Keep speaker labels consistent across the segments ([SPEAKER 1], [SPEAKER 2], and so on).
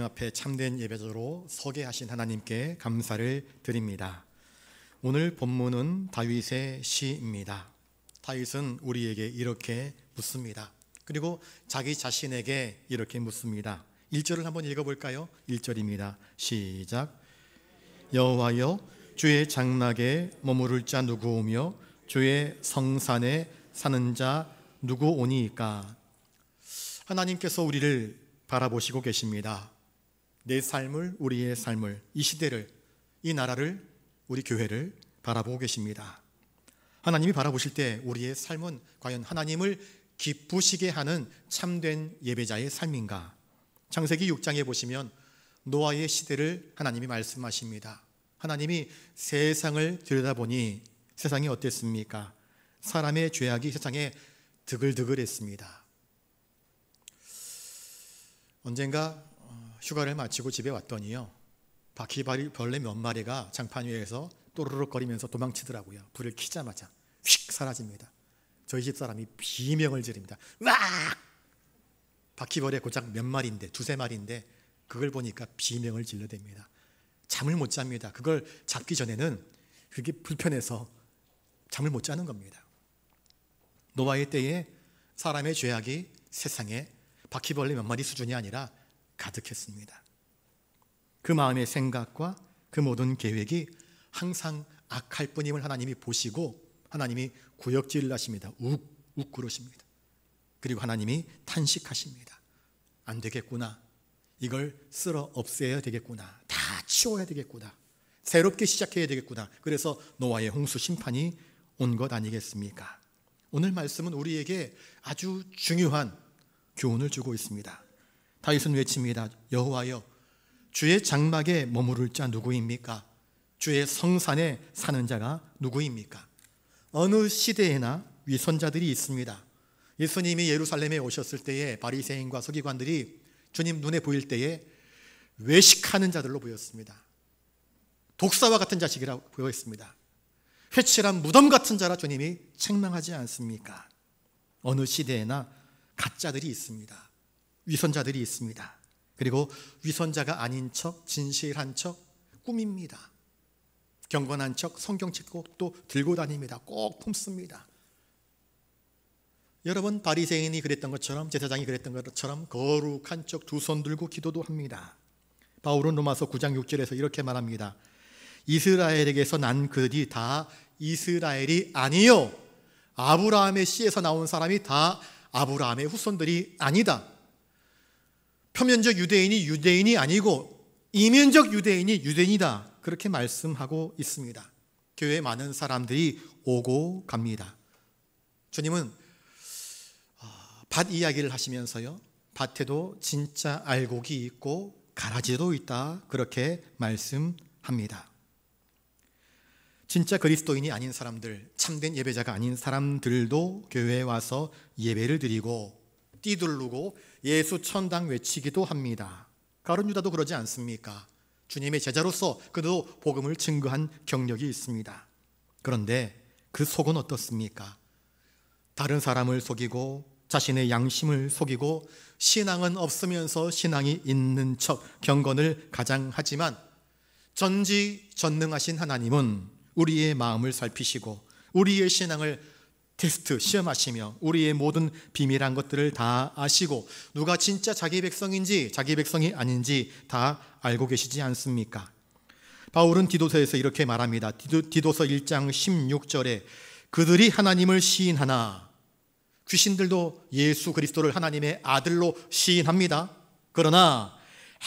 [SPEAKER 1] 앞에 참된 예배자로 서게 하신 하나님께 감사를 드립니다. 오늘 본문은 다윗의 시입니다. 다윗은 우리에게 이렇게 묻습니다. 그리고 자기 자신에게 이렇게 묻습니다. 1절을 한번 읽어볼까요? 1절입니다. 시작. 여호와여, 주의 장막에 머무를 자 누구오며 주의 성산에 사는 자 누구오니이까. 하나님께서 우리를 바라보시고 계십니다. 내 삶을, 우리의 삶을, 이 시대를, 이 나라를, 우리 교회를 바라보고 계십니다. 하나님이 바라보실 때 우리의 삶은 과연 하나님을 기쁘시게 하는 참된 예배자의 삶인가? 창세기 6장에 보시면 노아의 시대를 하나님이 말씀하십니다. 하나님이 세상을 들여다보니 세상이 어땠습니까? 사람의 죄악이 세상에 드글드글했습니다. 언젠가 휴가를 마치고 집에 왔더니요, 바퀴벌레 몇 마리가 장판 위에서 또르륵 거리면서 도망치더라고요. 불을 켜자마자 휙 사라집니다. 저희 집 사람이 비명을 지릅니다. 으악! 바퀴벌레 고작 몇 마리인데, 두세 마리인데 그걸 보니까 비명을 질러댑니다. 잠을 못 잡니다. 그걸 잡기 전에는 그게 불편해서 잠을 못 자는 겁니다. 노아의 때에 사람의 죄악이 세상에 바퀴벌레 몇 마리 수준이 아니라 가득했습니다. 그 마음의 생각과 그 모든 계획이 항상 악할 뿐임을 하나님이 보시고 하나님이 구역질을 하십니다. 욱 그러십니다. 그리고 하나님이 탄식하십니다. 안 되겠구나. 이걸 쓸어 없애야 되겠구나. 다 치워야 되겠구나. 새롭게 시작해야 되겠구나. 그래서 노아의 홍수 심판이 온 것 아니겠습니까? 오늘 말씀은 우리에게 아주 중요한 교훈을 주고 있습니다. 다윗은 외칩니다. 여호와여, 주의 장막에 머무를 자 누구입니까? 주의 성산에 사는 자가 누구입니까? 어느 시대에나 위선자들이 있습니다. 예수님이 예루살렘에 오셨을 때에 바리새인과 서기관들이 주님 눈에 보일 때에 외식하는 자들로 보였습니다. 독사와 같은 자식이라고 보였습니다. 회칠한 무덤 같은 자라 주님이 책망하지 않습니까? 어느 시대에나 가짜들이 있습니다. 위선자들이 있습니다. 그리고 위선자가 아닌 척, 진실한 척 꾸밉니다. 경건한 척 성경책도 들고 다닙니다. 꼭 품습니다. 여러분, 바리새인이 그랬던 것처럼, 제사장이 그랬던 것처럼 거룩한 척 두 손 들고 기도도 합니다. 바울은 로마서 9장 6절에서 이렇게 말합니다. 이스라엘에게서 난 그들이 다 이스라엘이 아니요, 아브라함의 씨에서 나온 사람이 다 아브라함의 후손들이 아니다. 표면적 유대인이 유대인이 아니고 이면적 유대인이 유대인이다. 그렇게 말씀하고 있습니다. 교회에 많은 사람들이 오고 갑니다. 주님은 밭 이야기를 하시면서요, 밭에도 진짜 알곡이 있고 가라지도 있다. 그렇게 말씀합니다. 진짜 그리스도인이 아닌 사람들, 참된 예배자가 아닌 사람들도 교회에 와서 예배를 드리고 띠두르고 예수 천당 외치기도 합니다. 가룟 유다도 그러지 않습니까? 주님의 제자로서 그도 복음을 증거한 경력이 있습니다. 그런데 그 속은 어떻습니까? 다른 사람을 속이고 자신의 양심을 속이고 신앙은 없으면서 신앙이 있는 척 경건을 가장하지만 전지전능하신 하나님은 우리의 마음을 살피시고 우리의 신앙을 테스트, 시험하시며 우리의 모든 비밀한 것들을 다 아시고 누가 진짜 자기 백성인지 자기 백성이 아닌지 다 알고 계시지 않습니까? 바울은 디도서에서 이렇게 말합니다. 디도서 1장 16절에 그들이 하나님을 시인하나, 귀신들도 예수 그리스도를 하나님의 아들로 시인합니다. 그러나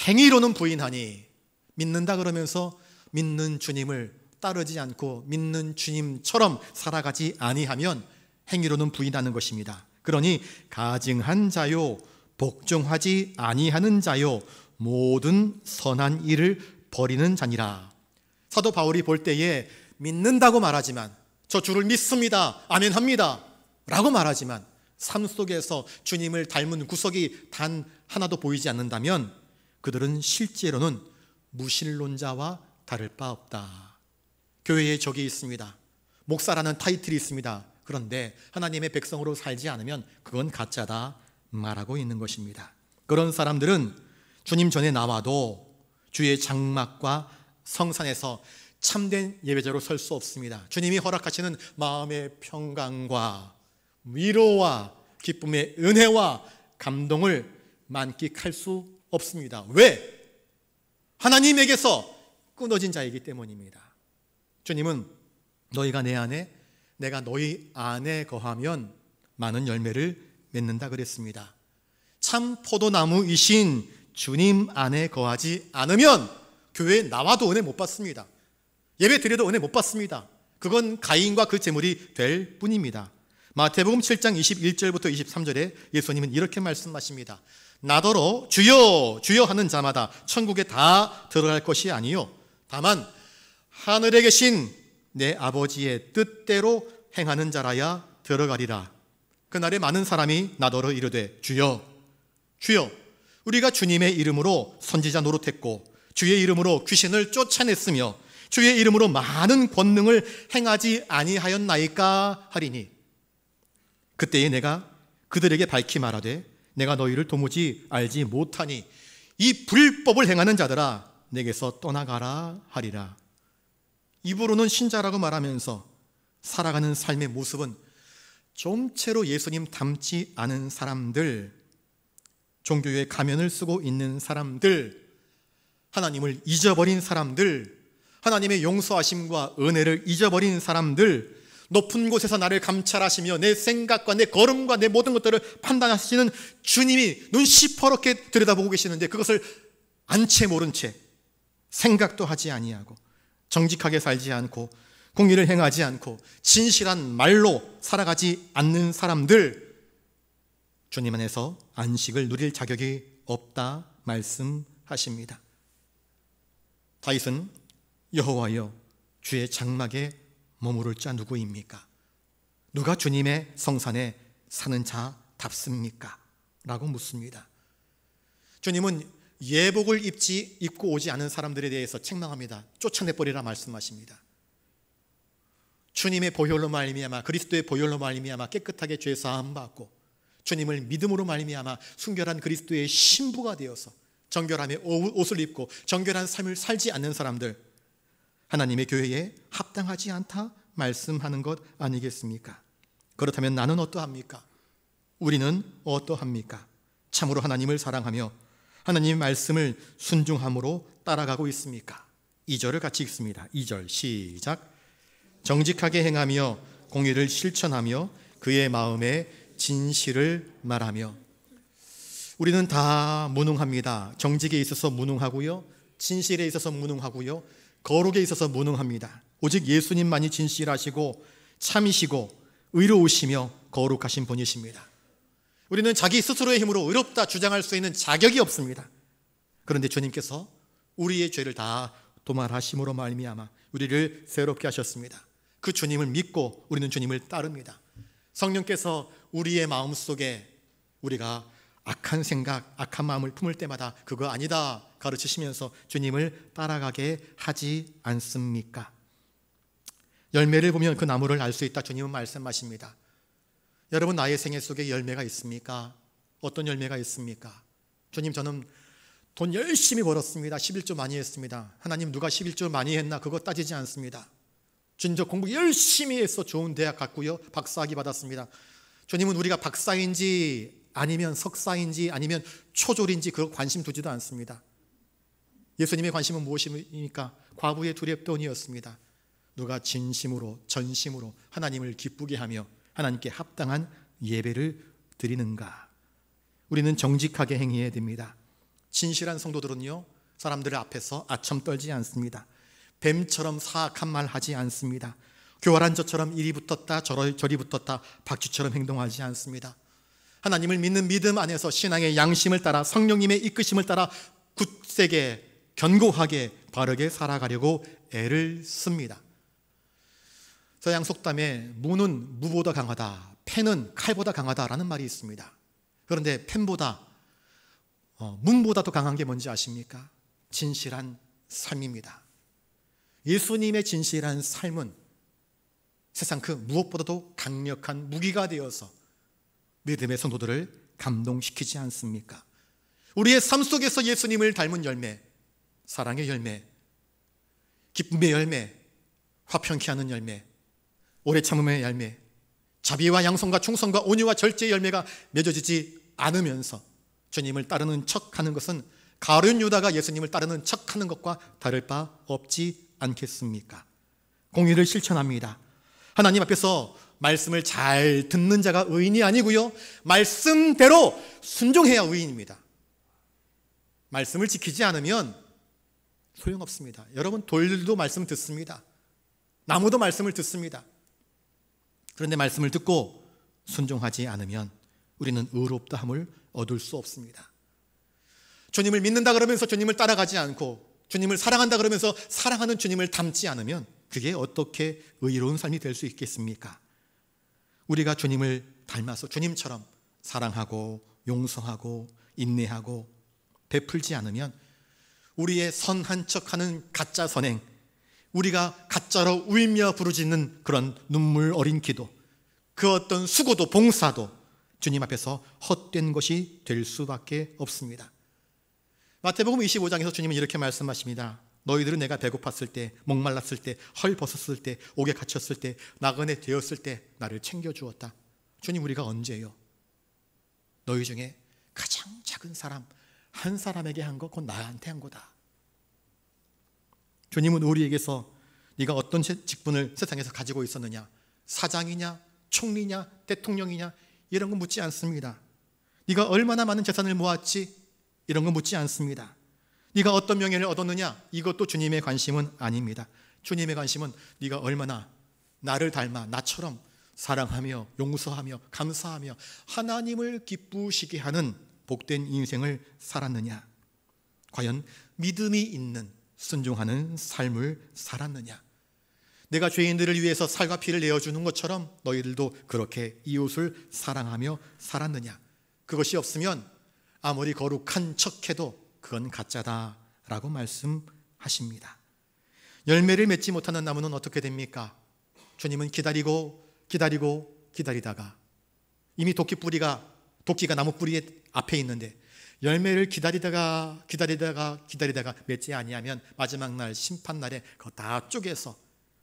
[SPEAKER 1] 행위로는 부인하니, 믿는다 그러면서 믿는 주님을 따르지 않고 믿는 주님처럼 살아가지 아니하면 행위로는 부인하는 것입니다. 그러니 가증한 자요, 복종하지 아니하는 자요, 모든 선한 일을 버리는 자니라. 사도 바울이 볼 때에 믿는다고 말하지만, 저 주를 믿습니다, 아멘합니다 라고 말하지만 삶 속에서 주님을 닮은 구석이 단 하나도 보이지 않는다면 그들은 실제로는 무신론자와 다를 바 없다. 교회에 적이 있습니다. 목사라는 타이틀이 있습니다. 그런데 하나님의 백성으로 살지 않으면 그건 가짜다 말하고 있는 것입니다. 그런 사람들은 주님 전에 나와도 주의 장막과 성산에서 참된 예배자로 설 수 없습니다. 주님이 허락하시는 마음의 평강과 위로와 기쁨의 은혜와 감동을 만끽할 수 없습니다. 왜? 하나님에게서 끊어진 자이기 때문입니다. 주님은 너희가 내 안에, 내가 너희 안에 거하면 많은 열매를 맺는다 그랬습니다. 참 포도나무이신 주님 안에 거하지 않으면 교회에 나와도 은혜 못 받습니다. 예배 드려도 은혜 못 받습니다. 그건 가인과 그 제물이 될 뿐입니다. 마태복음 7장 21절부터 23절에 예수님은 이렇게 말씀하십니다. 나더러 주여 주여 하는 자마다 천국에 다 들어갈 것이 아니요 다만 하늘에 계신 내 아버지의 뜻대로 행하는 자라야 들어가리라. 그날에 많은 사람이 나더러 이르되 주여 주여 우리가 주님의 이름으로 선지자 노릇했고 주의 이름으로 귀신을 쫓아냈으며 주의 이름으로 많은 권능을 행하지 아니하였나이까 하리니 그때에 내가 그들에게 밝히 말하되 내가 너희를 도무지 알지 못하니 이 불법을 행하는 자들아 내게서 떠나가라 하리라. 입으로는 신자라고 말하면서 살아가는 삶의 모습은 좀채로 예수님 닮지 않은 사람들, 종교의 가면을 쓰고 있는 사람들, 하나님을 잊어버린 사람들, 하나님의 용서하심과 은혜를 잊어버린 사람들, 높은 곳에서 나를 감찰하시며 내 생각과 내 걸음과 내 모든 것들을 판단하시는 주님이 눈 시퍼렇게 들여다보고 계시는데 그것을 안채 모른 채 생각도 하지 아니하고 정직하게 살지 않고 공의를 행하지 않고 진실한 말로 살아가지 않는 사람들, 주님 안에서 안식을 누릴 자격이 없다 말씀하십니다. 다윗은 여호와여 주의 장막에 머무를 자 누구입니까? 누가 주님의 성산에 사는 자답습니까? 라고 묻습니다. 주님은 예복을 입고 오지 않은 사람들에 대해서 책망합니다. 쫓아내버리라 말씀하십니다. 주님의 보혈로 말미암아 그리스도의 보혈로 말미암아 깨끗하게 죄 사함 받고 주님을 믿음으로 말미암아 순결한 그리스도의 신부가 되어서 정결함의 옷을 입고 정결한 삶을 살지 않는 사람들, 하나님의 교회에 합당하지 않다 말씀하는 것 아니겠습니까? 그렇다면 나는 어떠합니까? 우리는 어떠합니까? 참으로 하나님을 사랑하며 하나님의 말씀을 순종함으로 따라가고 있습니까? 2절을 같이 읽습니다. 2절 시작. 정직하게 행하며 공의를 실천하며 그의 마음에 진실을 말하며. 우리는 다 무능합니다. 정직에 있어서 무능하고요, 진실에 있어서 무능하고요, 거룩에 있어서 무능합니다. 오직 예수님만이 진실하시고 참이시고 의로우시며 거룩하신 분이십니다. 우리는 자기 스스로의 힘으로 의롭다 주장할 수 있는 자격이 없습니다. 그런데 주님께서 우리의 죄를 다 도말하심으로 말미암아 우리를 새롭게 하셨습니다. 그 주님을 믿고 우리는 주님을 따릅니다. 성령께서 우리의 마음속에 우리가 악한 생각, 악한 마음을 품을 때마다 그거 아니다 가르치시면서 주님을 따라가게 하지 않습니까? 열매를 보면 그 나무를 알 수 있다 주님은 말씀하십니다. 여러분 나의 생애 속에 열매가 있습니까? 어떤 열매가 있습니까? 주님 저는 돈 열심히 벌었습니다. 11조 많이 했습니다. 하나님 누가 11조 많이 했나 그거 따지지 않습니다. 주님 저 공부 열심히 해서 좋은 대학 갔고요, 박사학위 받았습니다. 주님은 우리가 박사인지 아니면 석사인지 아니면 초졸인지 그거 관심 두지도 않습니다. 예수님의 관심은 무엇입니까? 과부의 두렵돈이었습니다. 누가 진심으로 전심으로 하나님을 기쁘게 하며 하나님께 합당한 예배를 드리는가? 우리는 정직하게 행해야 됩니다. 진실한 성도들은요, 사람들 앞에서 아첨 떨지 않습니다. 뱀처럼 사악한 말 하지 않습니다. 교활한 저처럼 이리 붙었다 저리 붙었다 박쥐처럼 행동하지 않습니다. 하나님을 믿는 믿음 안에서 신앙의 양심을 따라 성령님의 이끄심을 따라 굳세게 견고하게 바르게 살아가려고 애를 씁니다. 서양 속담에 무는 무보다 강하다, 패는 칼보다 강하다라는 말이 있습니다. 그런데 펜보다 문보다도 강한 게 뭔지 아십니까? 진실한 삶입니다. 예수님의 진실한 삶은 세상 그 무엇보다도 강력한 무기가 되어서 믿음의 성도들을 감동시키지 않습니까? 우리의 삶 속에서 예수님을 닮은 열매, 사랑의 열매, 기쁨의 열매, 화평케 하는 열매, 오래 참음의 열매, 자비와 양성과 충성과 온유와 절제의 열매가 맺어지지 않으면서 주님을 따르는 척하는 것은 가룟 유다가 예수님을 따르는 척하는 것과 다를 바 없지 않겠습니까? 공의를 실천합니다. 하나님 앞에서 말씀을 잘 듣는 자가 의인이 아니고요, 말씀대로 순종해야 의인입니다. 말씀을 지키지 않으면 소용없습니다. 여러분, 돌들도 말씀 듣습니다. 나무도 말씀을 듣습니다. 그런데 말씀을 듣고 순종하지 않으면 우리는 의롭다함을 얻을 수 없습니다. 주님을 믿는다 그러면서 주님을 따라가지 않고, 주님을 사랑한다 그러면서 사랑하는 주님을 닮지 않으면 그게 어떻게 의로운 삶이 될 수 있겠습니까? 우리가 주님을 닮아서 주님처럼 사랑하고 용서하고 인내하고 베풀지 않으면 우리의 선한 척하는 가짜 선행, 우리가 가짜로 울며 부르짖는 그런 눈물 어린 기도, 그 어떤 수고도 봉사도 주님 앞에서 헛된 것이 될 수밖에 없습니다. 마태복음 25장에서 주님은 이렇게 말씀하십니다. 너희들은 내가 배고팠을 때, 목말랐을 때, 헐벗었을 때, 옥에 갇혔을 때, 나그네 되었을 때 나를 챙겨주었다. 주님, 우리가 언제요? 너희 중에 가장 작은 사람 한 사람에게 한 거, 그건 나한테 한 거다. 주님은 우리에게서 네가 어떤 직분을 세상에서 가지고 있었느냐, 사장이냐, 총리냐, 대통령이냐, 이런 거 묻지 않습니다. 네가 얼마나 많은 재산을 모았지, 이런 거 묻지 않습니다. 네가 어떤 명예를 얻었느냐, 이것도 주님의 관심은 아닙니다. 주님의 관심은 네가 얼마나 나를 닮아 나처럼 사랑하며 용서하며 감사하며 하나님을 기쁘시게 하는 복된 인생을 살았느냐, 과연 믿음이 있는 순종하는 삶을 살았느냐. 내가 죄인들을 위해서 살과 피를 내어주는 것처럼 너희들도 그렇게 이웃을 사랑하며 살았느냐. 그것이 없으면 아무리 거룩한 척해도 그건 가짜다라고 말씀하십니다. 열매를 맺지 못하는 나무는 어떻게 됩니까? 주님은 기다리다가 이미 도끼가 나무 뿌리 앞에 있는데 열매를 기다리다가 맺지 아니하면 마지막 날 심판날에 그거 다 쪼개서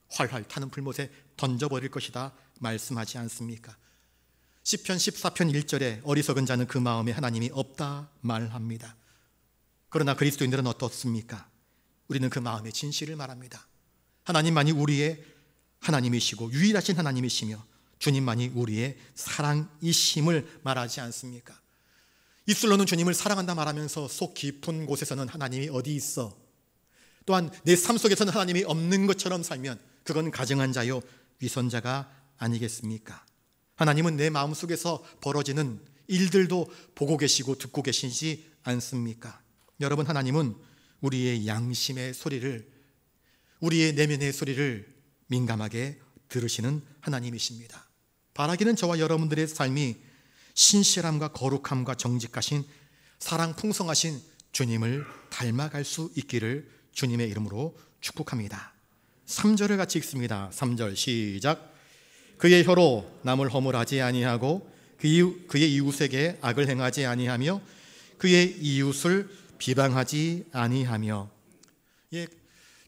[SPEAKER 1] 활활 타는 불못에 던져버릴 것이다 말씀하지 않습니까? 시편 14편 1절에 어리석은 자는 그 마음에 하나님이 없다 말합니다. 그러나 그리스도인들은 어떻습니까? 우리는 그 마음의 진실을 말합니다. 하나님만이 우리의 하나님이시고 유일하신 하나님이시며 주님만이 우리의 사랑이심을 말하지 않습니까? 입술로는 주님을 사랑한다 말하면서 속 깊은 곳에서는 하나님이 어디 있어? 또한 내 삶 속에서는 하나님이 없는 것처럼 살면 그건 가증한 자요 위선자가 아니겠습니까? 하나님은 내 마음속에서 벌어지는 일들도 보고 계시고 듣고 계시지 않습니까? 여러분, 하나님은 우리의 양심의 소리를, 우리의 내면의 소리를 민감하게 들으시는 하나님이십니다. 바라기는 저와 여러분들의 삶이 신실함과 거룩함과 정직하신 사랑 풍성하신 주님을 닮아갈 수 있기를 주님의 이름으로 축복합니다. 3절을 같이 읽습니다. 3절 시작. 그의 혀로 남을 허물하지 아니하고 그의 이웃에게 악을 행하지 아니하며 그의 이웃을 비방하지 아니하며. 예,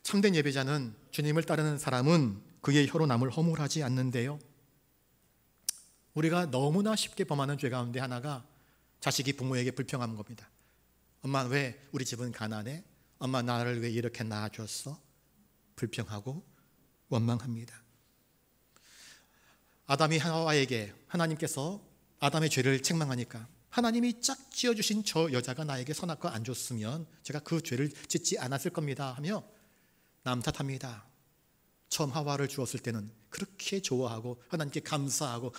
[SPEAKER 1] 참된 예배자는, 주님을 따르는 사람은 그의 혀로 남을 허물하지 않는데요, 우리가 너무나 쉽게 범하는 죄 가운데 하나가 자식이 부모에게 불평하는 겁니다. 엄마, 왜 우리 집은 가난해? 엄마, 나를 왜 이렇게 낳아줬어? 불평하고 원망합니다. 아담이 하와에게 하나님께서 아담의 죄를 책망하니까 하나님이 짝 지어주신 저 여자가 나에게 선악과 안 줬으면 제가 그 죄를 짓지 않았을 겁니다 하며 남 탓합니다. 처음 하와를 주었을 때는 그렇게 좋아하고 하나님께 감사하고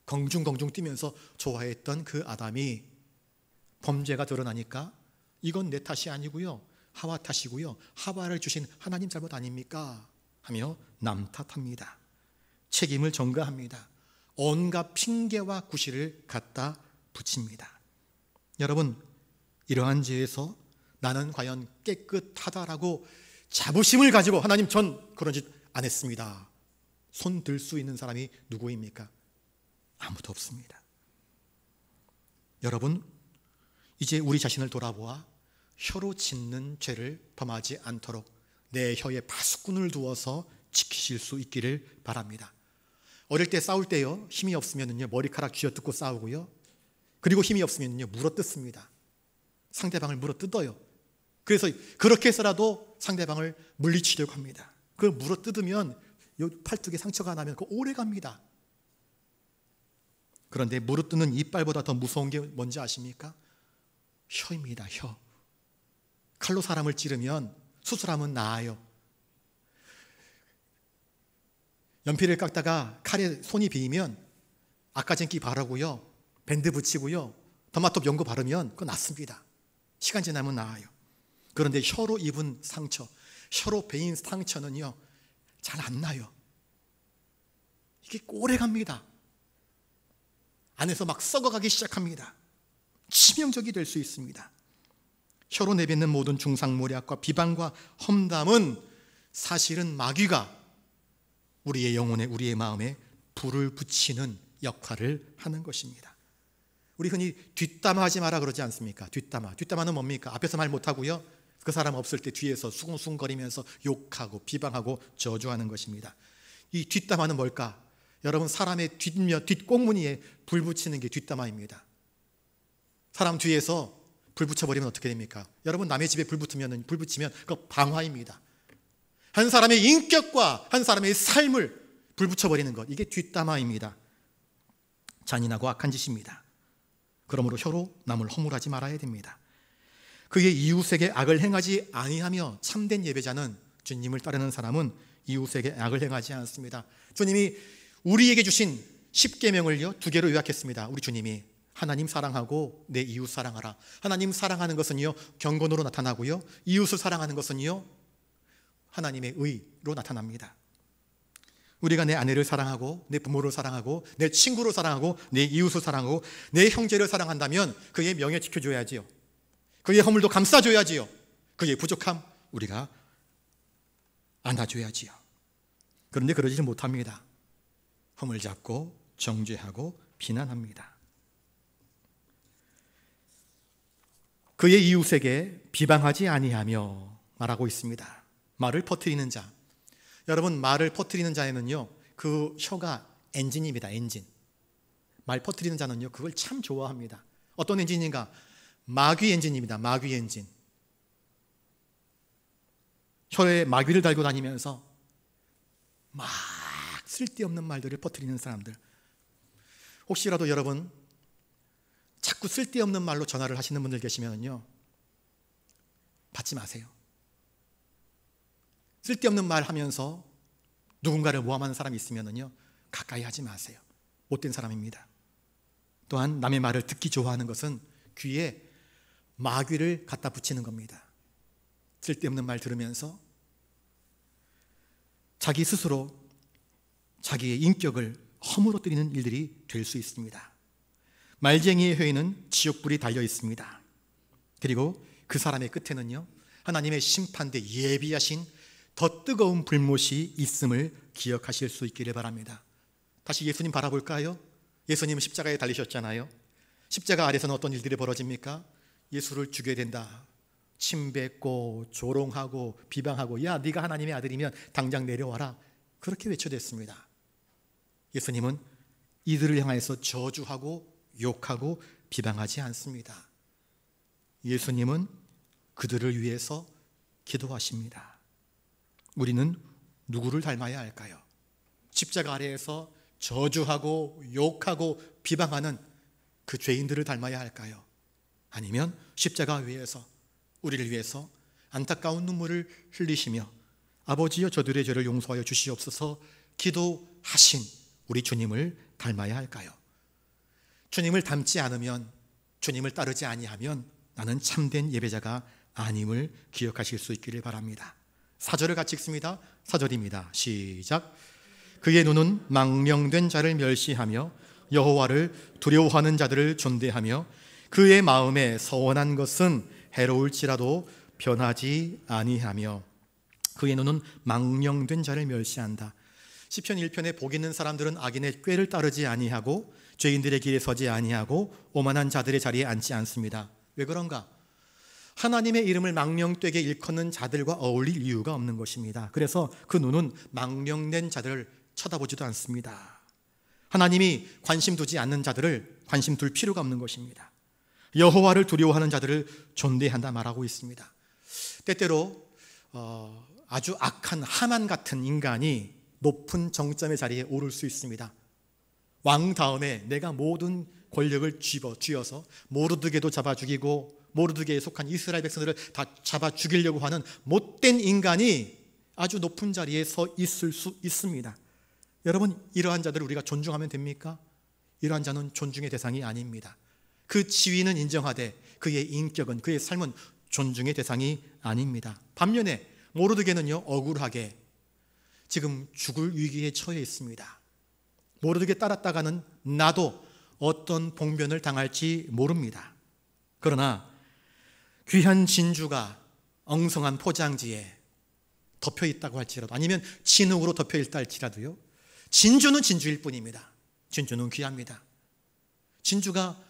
[SPEAKER 1] 경중경중 뛰면서 좋아했던 그 아담이 범죄가 드러나니까 이건 내 탓이 아니고요, 하와 탓이고요, 하와를 주신 하나님 잘못 아닙니까? 하며 남 탓합니다. 책임을 전가합니다. 온갖 핑계와 구실을 갖다 붙입니다. 여러분, 이러한 죄에서 나는 과연 깨끗하다라고 자부심을 가지고 하나님, 전 그런 짓 안 했습니다, 손 들 수 있는 사람이 누구입니까? 아무도 없습니다. 여러분, 이제 우리 자신을 돌아보아 혀로 짓는 죄를 범하지 않도록 내 혀에 파수꾼을 두어서 지키실 수 있기를 바랍니다. 어릴 때 싸울 때요, 힘이 없으면요 머리카락 쥐어뜯고 싸우고요, 그리고 힘이 없으면요 물어뜯습니다. 상대방을 물어뜯어요. 그래서 그렇게 해서라도 상대방을 물리치려고 합니다. 그걸 물어뜯으면 요 팔뚝에 상처가 나면 그거 오래 갑니다. 그런데 물어뜯는 이빨보다 더 무서운 게 뭔지 아십니까? 혀입니다. 혀. 칼로 사람을 찌르면 수술하면 나아요. 연필을 깎다가 칼에 손이 베이면 아까젠기 바르고요, 밴드 붙이고요, 더마톱 연고 바르면 그거 낫습니다. 시간 지나면 나아요. 그런데 혀로 입은 상처, 혀로 베인 상처는요 잘 안 나요. 이게 오래 갑니다. 안에서 막 썩어가기 시작합니다. 치명적이 될 수 있습니다. 혀로 내뱉는 모든 중상모략과 비방과 험담은 사실은 마귀가 우리의 영혼에, 우리의 마음에 불을 붙이는 역할을 하는 것입니다. 우리 흔히 뒷담화하지 마라 그러지 않습니까? 뒷담화는 뭡니까? 앞에서 말 못하고요, 그 사람 없을 때 뒤에서 수근수근거리면서 욕하고 비방하고 저주하는 것입니다. 이 뒷담화는 뭘까? 여러분, 사람의 뒷꽁무니에 불 붙이는 게 뒷담화입니다. 사람 뒤에서 불 붙여버리면 어떻게 됩니까? 여러분, 남의 집에 불 붙이면 그거 방화입니다. 한 사람의 인격과 한 사람의 삶을 불 붙여버리는 것, 이게 뒷담화입니다. 잔인하고 악한 짓입니다. 그러므로 혀로 남을 허물하지 말아야 됩니다. 그의 이웃에게 악을 행하지 아니하며 참된 예배자는, 주님을 따르는 사람은 이웃에게 악을 행하지 않습니다. 주님이 우리에게 주신 10계명을요 2개로 요약했습니다. 우리 주님이 하나님 사랑하고 내 이웃 사랑하라. 하나님 사랑하는 것은요 경건으로 나타나고요, 이웃을 사랑하는 것은요 하나님의 의로 나타납니다. 우리가 내 아내를 사랑하고 내 부모를 사랑하고 내 친구를 사랑하고 내 이웃을 사랑하고 내 형제를 사랑한다면 그의 명예 지켜줘야지요. 그의 허물도 감싸줘야지요. 그의 부족함 우리가 안아줘야지요. 그런데 그러지 못합니다. 허물 잡고 정죄하고 비난합니다. 그의 이웃에게 비방하지 아니하며 말하고 있습니다. 말을 퍼뜨리는 자. 여러분, 말을 퍼뜨리는 자에는요 그 혀가 엔진입니다. 엔진. 말 퍼뜨리는 자는요 그걸 참 좋아합니다. 어떤 엔진인가? 마귀 엔진입니다. 마귀 엔진. 혀에 마귀를 달고 다니면서 막 쓸데없는 말들을 퍼뜨리는 사람들. 혹시라도 여러분 자꾸 쓸데없는 말로 전화를 하시는 분들 계시면요 받지 마세요. 쓸데없는 말 하면서 누군가를 모함하는 사람이 있으면요 가까이 하지 마세요. 못된 사람입니다. 또한 남의 말을 듣기 좋아하는 것은 귀에 마귀를 갖다 붙이는 겁니다. 쓸데없는 말 들으면서 자기 스스로 자기의 인격을 허물어뜨리는 일들이 될 수 있습니다. 말쟁이의 혀에는 지옥불이 달려 있습니다. 그리고 그 사람의 끝에는요 하나님의 심판대 예비하신 더 뜨거운 불못이 있음을 기억하실 수 있기를 바랍니다. 다시 예수님 바라볼까요? 예수님은 십자가에 달리셨잖아요. 십자가 아래서는 어떤 일들이 벌어집니까? 예수를 죽여야 된다. 침 뱉고 조롱하고 비방하고, 야 네가 하나님의 아들이면 당장 내려와라, 그렇게 외쳐댔습니다. 예수님은 이들을 향해서 저주하고 욕하고 비방하지 않습니다. 예수님은 그들을 위해서 기도하십니다. 우리는 누구를 닮아야 할까요? 십자가 아래에서 저주하고 욕하고 비방하는 그 죄인들을 닮아야 할까요? 아니면 십자가 위에서 우리를 위해서 안타까운 눈물을 흘리시며 아버지여 저들의 죄를 용서하여 주시옵소서 기도하신 우리 주님을 닮아야 할까요? 주님을 닮지 않으면, 주님을 따르지 아니하면 나는 참된 예배자가 아님을 기억하실 수 있기를 바랍니다. 4절을 같이 읽습니다. 4절입니다. 시작. 그의 눈은 망령된 자를 멸시하며 여호와를 두려워하는 자들을 존대하며 그의 마음에 서원한 것은 해로울지라도 변하지 아니하며. 그의 눈은 망령된 자를 멸시한다. 시편 1편에 복 있는 사람들은 악인의 꾀를 따르지 아니하고 죄인들의 길에 서지 아니하고 오만한 자들의 자리에 앉지 않습니다. 왜 그런가? 하나님의 이름을 망령되게 일컫는 자들과 어울릴 이유가 없는 것입니다. 그래서 그 눈은 망령된 자들을 쳐다보지도 않습니다. 하나님이 관심 두지 않는 자들을 관심 둘 필요가 없는 것입니다. 여호와를 두려워하는 자들을 존대한다 말하고 있습니다. 때때로 아주 악한 하만 같은 인간이 높은 정점의 자리에 오를 수 있습니다. 왕 다음에 내가 모든 권력을 쥐어서 모르드게도 잡아 죽이고 모르드게에 속한 이스라엘 백성들을 다 잡아 죽이려고 하는 못된 인간이 아주 높은 자리에 서 있을 수 있습니다. 여러분, 이러한 자들을 우리가 존중하면 됩니까? 이러한 자는 존중의 대상이 아닙니다. 그 지위는 인정하되 그의 인격은, 그의 삶은 존중의 대상이 아닙니다. 반면에 모르드게는요, 억울하게 지금 죽을 위기에 처해 있습니다. 모르드게 따랐다가는 나도 어떤 봉변을 당할지 모릅니다. 그러나 귀한 진주가 엉성한 포장지에 덮여 있다고 할지라도, 아니면 진흙으로 덮여 있다 할지라도요, 진주는 진주일 뿐입니다. 진주는 귀합니다. 진주가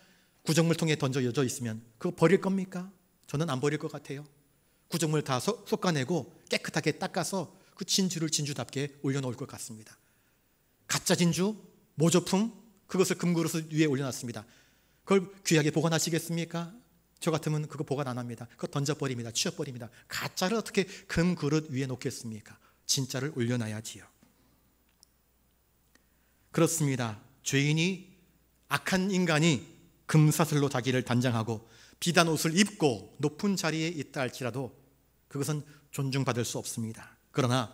[SPEAKER 1] 구정물통에 던져져 있으면 그거 버릴 겁니까? 저는 안 버릴 것 같아요. 구정물 다 솎아내고 깨끗하게 닦아서 그 진주를 진주답게 올려놓을 것 같습니다. 가짜 진주, 모조품, 그것을 금그릇 위에 올려놨습니다. 그걸 귀하게 보관하시겠습니까? 저 같으면 그거 보관 안 합니다. 그거 던져버립니다. 치워버립니다. 가짜를 어떻게 금그릇 위에 놓겠습니까? 진짜를 올려놔야지요. 그렇습니다. 죄인이, 악한 인간이 금사슬로 자기를 단장하고 비단 옷을 입고 높은 자리에 있다 할지라도 그것은 존중받을 수 없습니다. 그러나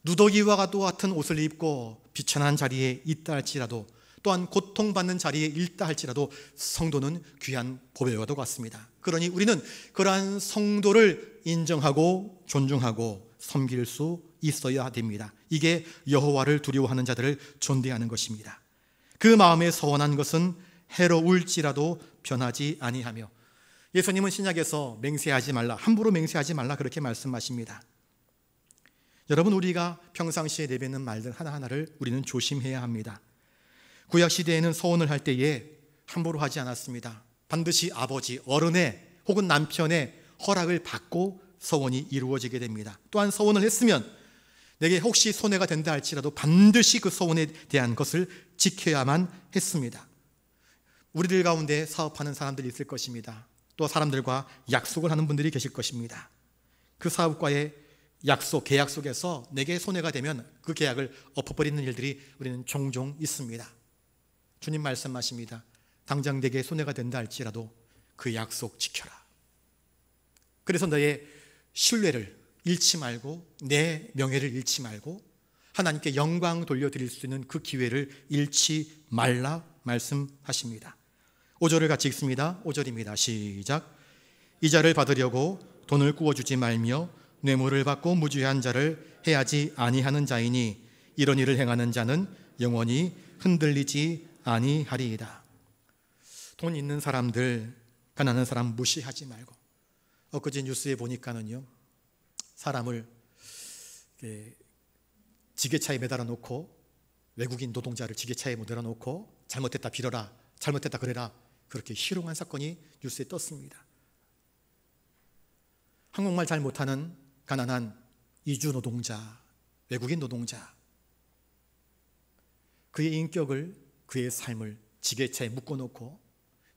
[SPEAKER 1] 누더기와 같은 옷을 입고 비천한 자리에 있다 할지라도, 또한 고통받는 자리에 있다 할지라도 성도는 귀한 보배와도 같습니다. 그러니 우리는 그러한 성도를 인정하고 존중하고 섬길 수 있어야 됩니다. 이게 여호와를 두려워하는 자들을 존대하는 것입니다. 그 마음에 서원한 것은 해로울지라도 변하지 아니하며, 예수님은 신약에서 맹세하지 말라, 함부로 맹세하지 말라 그렇게 말씀하십니다. 여러분, 우리가 평상시에 내뱉는 말들 하나하나를 우리는 조심해야 합니다. 구약시대에는 서원을 할 때에 함부로 하지 않았습니다. 반드시 아버지, 어른의 혹은 남편의 허락을 받고 서원이 이루어지게 됩니다. 또한 서원을 했으면 내게 혹시 손해가 된다 할지라도 반드시 그 서원에 대한 것을 지켜야만 했습니다. 우리들 가운데 사업하는 사람들이 있을 것입니다. 또 사람들과 약속을 하는 분들이 계실 것입니다. 그 사업과의 약속, 계약 속에서 내게 손해가 되면 그 계약을 엎어버리는 일들이 우리는 종종 있습니다. 주님 말씀하십니다. 당장 내게 손해가 된다 할지라도 그 약속 지켜라. 그래서 너의 신뢰를 잃지 말고, 내 명예를 잃지 말고, 하나님께 영광 돌려드릴 수 있는 그 기회를 잃지 말라 말씀하십니다. 5절을 같이 읽습니다. 5절입니다. 시작. 이자를 받으려고 돈을 구워주지 말며 뇌물을 받고 무죄한 자를 해하지 아니하는 자이니 이런 일을 행하는 자는 영원히 흔들리지 아니하리이다. 돈 있는 사람들, 가난한 사람 무시하지 말고. 엊그제 뉴스에 보니까는요, 사람을 지게차에 매달아 놓고, 외국인 노동자를 지게차에 매달아 놓고 잘못했다 빌어라, 잘못했다 그래라, 그렇게 희롱한 사건이 뉴스에 떴습니다. 한국말 잘 못하는 가난한 이주 노동자, 외국인 노동자, 그의 인격을, 그의 삶을 지게차에 묶어놓고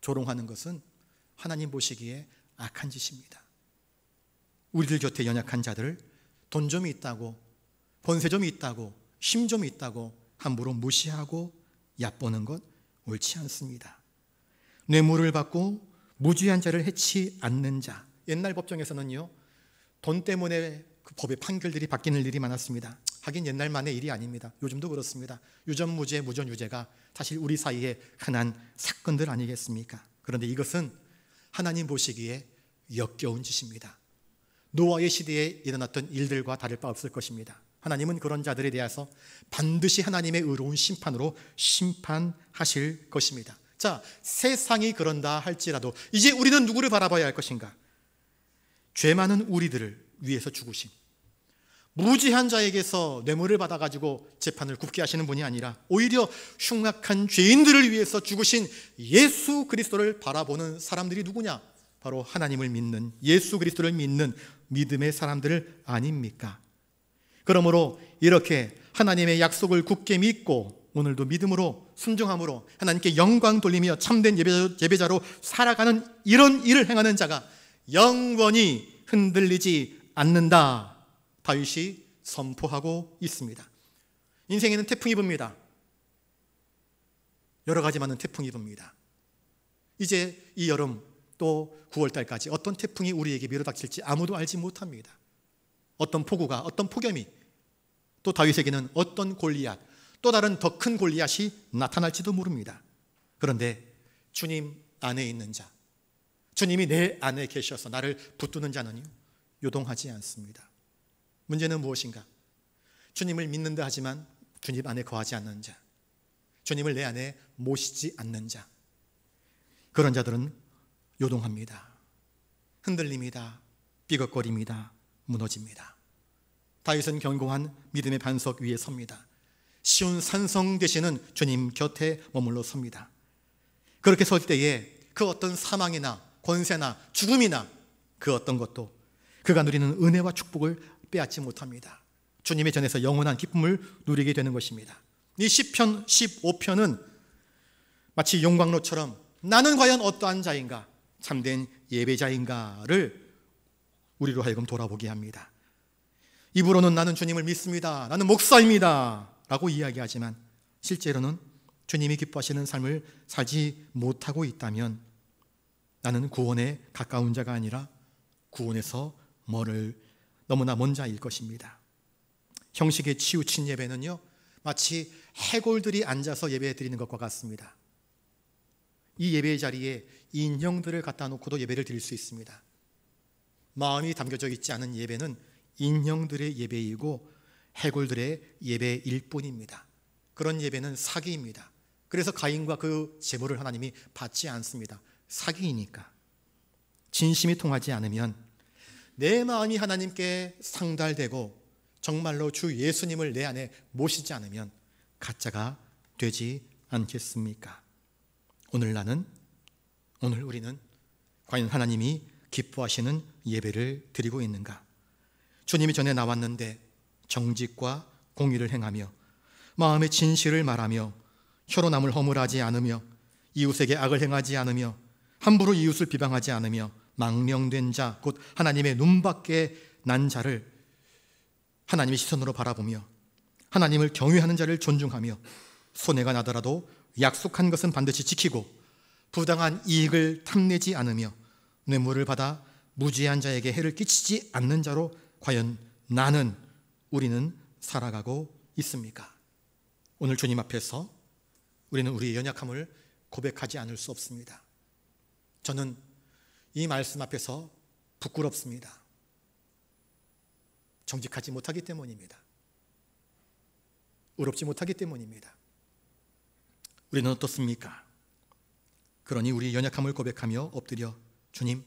[SPEAKER 1] 조롱하는 것은 하나님 보시기에 악한 짓입니다. 우리들 곁에 연약한 자들을 돈 좀 있다고, 본세 좀 있다고, 힘 좀 있다고 함부로 무시하고 얕보는 것 옳지 않습니다. 뇌물을 받고 무죄한 자를 해치 않는 자. 옛날 법정에서는요, 돈 때문에 그 법의 판결들이 바뀌는 일이 많았습니다. 하긴 옛날만의 일이 아닙니다. 요즘도 그렇습니다. 유전무죄, 무전유죄가 사실 우리 사이에 흔한 사건들 아니겠습니까? 그런데 이것은 하나님 보시기에 역겨운 짓입니다. 노아의 시대에 일어났던 일들과 다를 바 없을 것입니다. 하나님은 그런 자들에 대해서 반드시 하나님의 의로운 심판으로 심판하실 것입니다. 자, 세상이 그런다 할지라도 이제 우리는 누구를 바라봐야 할 것인가? 죄 많은 우리들을 위해서 죽으신, 무죄한 자에게서 뇌물을 받아가지고 재판을 굽게 하시는 분이 아니라 오히려 흉악한 죄인들을 위해서 죽으신 예수 그리스도를 바라보는 사람들이 누구냐? 바로 하나님을 믿는, 예수 그리스도를 믿는 믿음의 사람들 아닙니까? 그러므로 이렇게 하나님의 약속을 굳게 믿고 오늘도 믿음으로 순종함으로 하나님께 영광 돌리며 참된 예배자로 살아가는 이런 일을 행하는 자가 영원히 흔들리지 않는다, 다윗이 선포하고 있습니다. 인생에는 태풍이 붑니다. 여러 가지 많은 태풍이 붑니다. 이제 이 여름 또 9월달까지 어떤 태풍이 우리에게 밀어닥칠지 아무도 알지 못합니다. 어떤 폭우가, 어떤 폭염이, 또 다윗에게는 어떤 골리앗, 또 다른 더 큰 골리앗이 나타날지도 모릅니다. 그런데 주님 안에 있는 자, 주님이 내 안에 계셔서 나를 붙드는 자는요, 요동하지 않습니다. 문제는 무엇인가? 주님을 믿는다 하지만 주님 안에 거하지 않는 자, 주님을 내 안에 모시지 않는 자, 그런 자들은 요동합니다. 흔들립니다. 삐걱거립니다. 무너집니다. 다윗은 견고한 믿음의 반석 위에 섭니다. 시온 산성 되시는 주님 곁에 머물러 섭니다. 그렇게 설 때에 그 어떤 사망이나 권세나 죽음이나 그 어떤 것도 그가 누리는 은혜와 축복을 빼앗지 못합니다. 주님의 전에서 영원한 기쁨을 누리게 되는 것입니다. 이 시편 15편은 마치 용광로처럼 나는 과연 어떠한 자인가, 참된 예배자인가를 우리로 하여금 돌아보게 합니다. 입으로는 나는 주님을 믿습니다, 나는 목사입니다 라고 이야기하지만 실제로는 주님이 기뻐하시는 삶을 살지 못하고 있다면 나는 구원에 가까운 자가 아니라 구원에서 너무나 먼 자일 것입니다. 형식에 치우친 예배는요, 마치 해골들이 앉아서 예배 드리는 것과 같습니다. 이 예배의 자리에 인형들을 갖다 놓고도 예배를 드릴 수 있습니다. 마음이 담겨져 있지 않은 예배는 인형들의 예배이고 해골들의 예배일 뿐입니다. 그런 예배는 사기입니다. 그래서 가인과 그 제물을 하나님이 받지 않습니다. 사기이니까. 진심이 통하지 않으면, 내 마음이 하나님께 상달되고 정말로 주 예수님을 내 안에 모시지 않으면 가짜가 되지 않겠습니까? 오늘 우리는 과연 하나님이 기뻐하시는 예배를 드리고 있는가? 주님이 전에 나왔는데 정직과 공의를 행하며 마음의 진실을 말하며 혀로 남을 허물하지 않으며 이웃에게 악을 행하지 않으며 함부로 이웃을 비방하지 않으며 망령된 자, 곧 하나님의 눈밖에 난 자를 하나님의 시선으로 바라보며 하나님을 경외하는 자를 존중하며 손해가 나더라도 약속한 것은 반드시 지키고 부당한 이익을 탐내지 않으며 뇌물을 받아 무지한 자에게 해를 끼치지 않는 자로 과연 우리는 살아가고 있습니까? 오늘 주님 앞에서 우리는 우리의 연약함을 고백하지 않을 수 없습니다. 저는 이 말씀 앞에서 부끄럽습니다. 정직하지 못하기 때문입니다. 의롭지 못하기 때문입니다. 우리는 어떻습니까? 그러니 우리 연약함을 고백하며 엎드려 주님,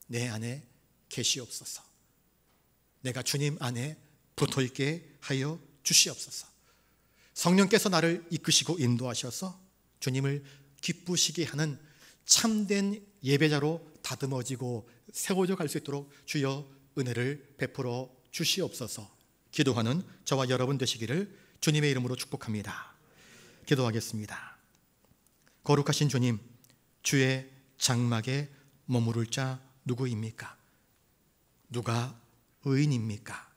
[SPEAKER 1] 내 안에 계시옵소서. 내가 주님 안에 붙어있게 하여 주시옵소서. 성령께서 나를 이끄시고 인도하셔서 주님을 기쁘시게 하는 참된 예배자로 다듬어지고 세워져 갈 수 있도록 주여 은혜를 베풀어 주시옵소서. 기도하는 저와 여러분 되시기를 주님의 이름으로 축복합니다. 기도하겠습니다. 거룩하신 주님, 주의 장막에 머무를 자 누구입니까? 누가 의인입니까?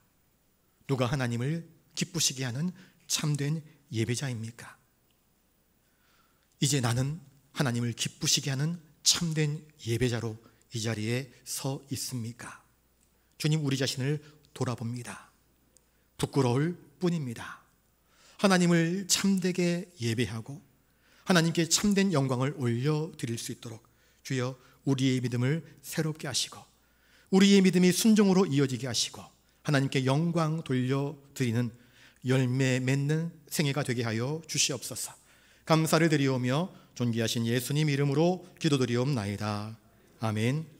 [SPEAKER 1] 누가 하나님을 기쁘시게 하는 참된 예배자입니까? 이제 나는 하나님을 기쁘시게 하는 참된 예배자로 이 자리에 서 있습니까? 주님, 우리 자신을 돌아봅니다. 부끄러울 뿐입니다. 하나님을 참되게 예배하고 하나님께 참된 영광을 올려드릴 수 있도록 주여 우리의 믿음을 새롭게 하시고 우리의 믿음이 순종으로 이어지게 하시고 하나님께 영광 돌려드리는 열매 맺는 생애가 되게 하여 주시옵소서. 감사를 드리오며 존귀하신 예수님 이름으로 기도드리옵나이다. 아멘.